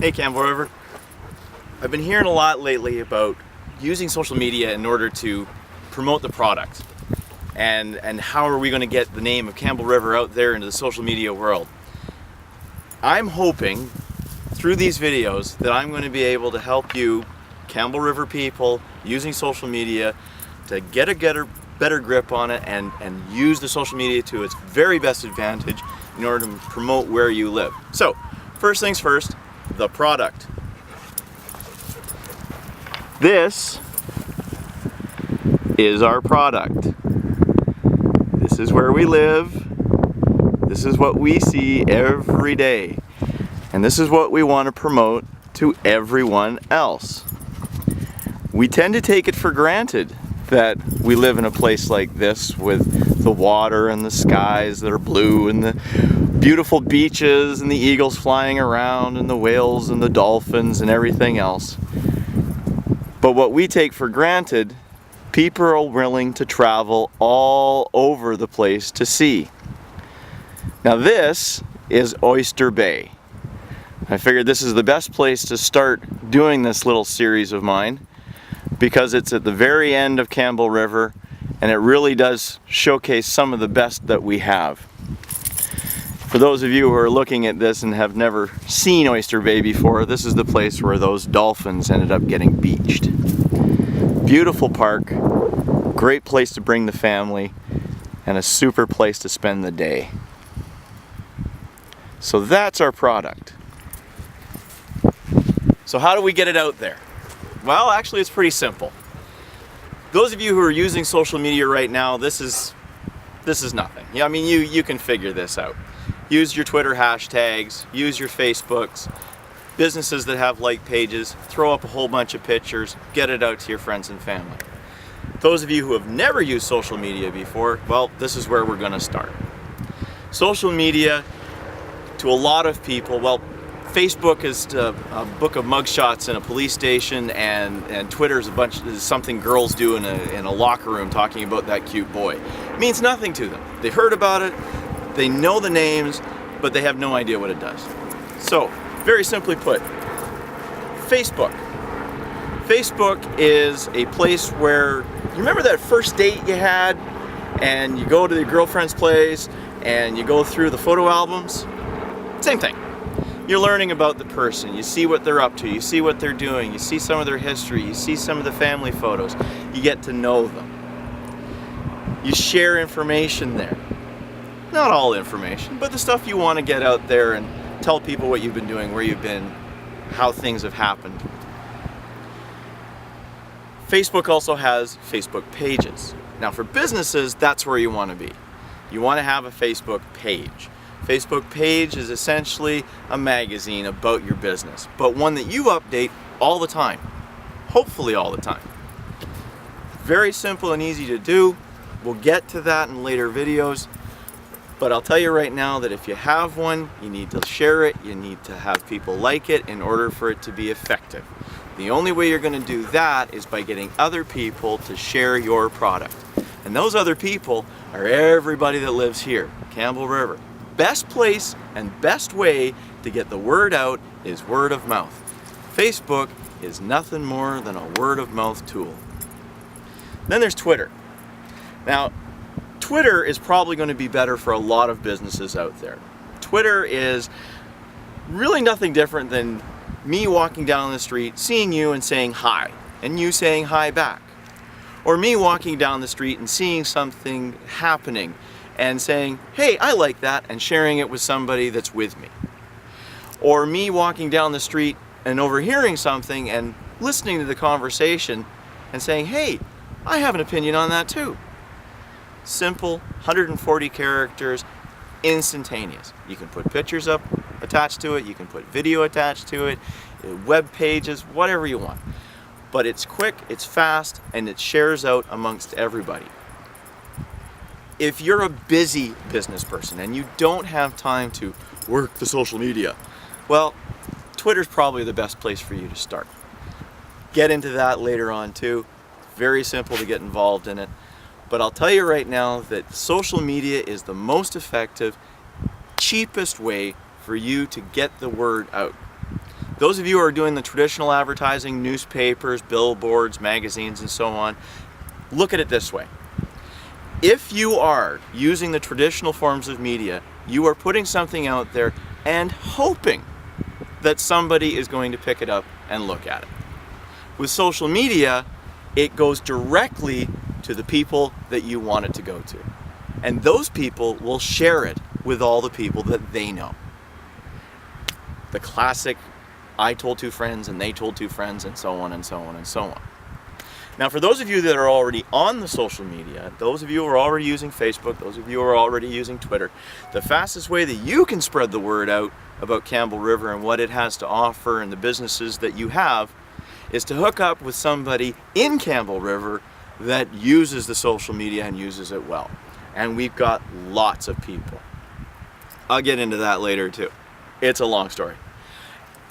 Hey Campbell River. I've been hearing a lot lately about using social media in order to promote the product and how are we going to get the name of Campbell River out there into the social media world. I'm hoping through these videos that I'm going to be able to help you Campbell River people using social media to get a better grip on it and use the social media to its very best advantage in order to promote where you live. So first things first, the product. This is our product. This is where we live. This is what we see every day. And this is what we want to promote to everyone else. We tend to take it for granted that we live in a place like this with the water and the skies that are blue and the beautiful beaches and the eagles flying around and the whales and the dolphins and everything else. But what we take for granted, people are willing to travel all over the place to see. Now this is Oyster Bay. I figured this is the best place to start doing this little series of mine because it's at the very end of Campbell River and it really does showcase some of the best that we have. For those of you who are looking at this and have never seen Oyster Bay before, this is the place where those dolphins ended up getting beached. Beautiful park, great place to bring the family, and a super place to spend the day. So that's our product. So how do we get it out there? Well, actually it's pretty simple. Those of you who are using social media right now, this is nothing. Yeah, I mean you can figure this out. Use your Twitter hashtags, use your Facebooks, businesses that have like pages, throw up a whole bunch of pictures, get it out to your friends and family. Those of you who have never used social media before, well, this is where we're going to start. Social media, to a lot of people, well, Facebook is a book of mugshots in a police station, and Twitter is something girls do in a locker room talking about that cute boy. It means nothing to them. They've heard about it, they know the names, but they have no idea what it does. So, very simply put, Facebook. Facebook is a place where, you remember that first date you had, and you go to your girlfriend's place, and you go through the photo albums? Same thing. You're learning about the person, you see what they're up to, you see what they're doing, you see some of their history, you see some of the family photos, you get to know them. You share information there. Not all information, but the stuff you want to get out there and tell people what you've been doing, where you've been, how things have happened. Facebook also has Facebook pages. Now for businesses, that's where you want to be. You want to have a Facebook page. Facebook page is essentially a magazine about your business, but one that you update all the time, hopefully all the time. Very simple and easy to do. We'll get to that in later videos, but I'll tell you right now that if you have one, you need to share it, you need to have people like it in order for it to be effective. The only way you're going to do that is by getting other people to share your product. And those other people are everybody that lives here, Campbell River. Best place and best way to get the word out is word of mouth. Facebook is nothing more than a word of mouth tool. Then there's Twitter. Now, Twitter is probably going to be better for a lot of businesses out there. Twitter is really nothing different than me walking down the street, seeing you and saying hi, and you saying hi back. Or me walking down the street and seeing something happening and saying, hey, I like that, and sharing it with somebody that's with me. Or me walking down the street and overhearing something and listening to the conversation and saying, hey, I have an opinion on that too. Simple, 140 characters, instantaneous. You can put pictures up attached to it, you can put video attached to it, web pages, whatever you want. But it's quick, it's fast, and it shares out amongst everybody. If you're a busy business person and you don't have time to work the social media, well, Twitter's probably the best place for you to start. Get into that later on too. Very simple to get involved in it. But I'll tell you right now that social media is the most effective, cheapest way for you to get the word out. Those of you who are doing the traditional advertising, newspapers, billboards, magazines, and so on, look at it this way. If you are using the traditional forms of media, you are putting something out there and hoping that somebody is going to pick it up and look at it. With social media, it goes directly to the people that you want it to go to. And those people will share it with all the people that they know. The classic, I told two friends and they told two friends, and so on and so on and so on. Now, for those of you that are already on the social media, those of you who are already using Facebook, those of you who are already using Twitter, the fastest way that you can spread the word out about Campbell River and what it has to offer and the businesses that you have is to hook up with somebody in Campbell River that uses the social media and uses it well. And we've got lots of people. I'll get into that later too. It's a long story.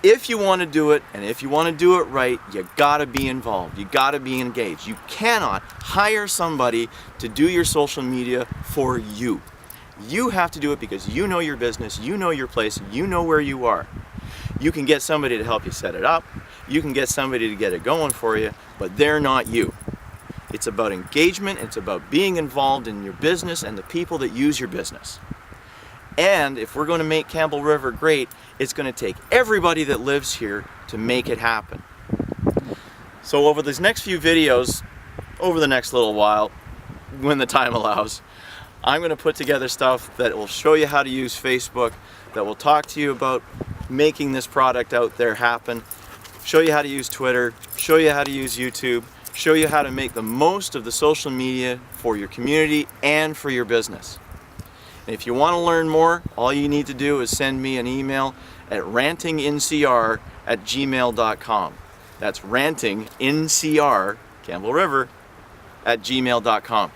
If you want to do it, and if you want to do it right, you gotta be involved. You gotta be engaged. You cannot hire somebody to do your social media for you. You have to do it because you know your business, you know your place, you know where you are. You can get somebody to help you set it up, you can get somebody to get it going for you, but they're not you. It's about engagement, it's about being involved in your business and the people that use your business. And if we're going to make Campbell River great, it's going to take everybody that lives here to make it happen. So over these next few videos, over the next little while, when the time allows, I'm going to put together stuff that will show you how to use Facebook, that will talk to you about making this product out there happen, show you how to use Twitter, show you how to use YouTube, show you how to make the most of the social media for your community and for your business. And if you want to learn more, all you need to do is send me an email at rantingincr@gmail.com. That's rantingincr, Campbell River, @gmail.com.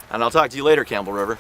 And I'll talk to you later, Campbell River.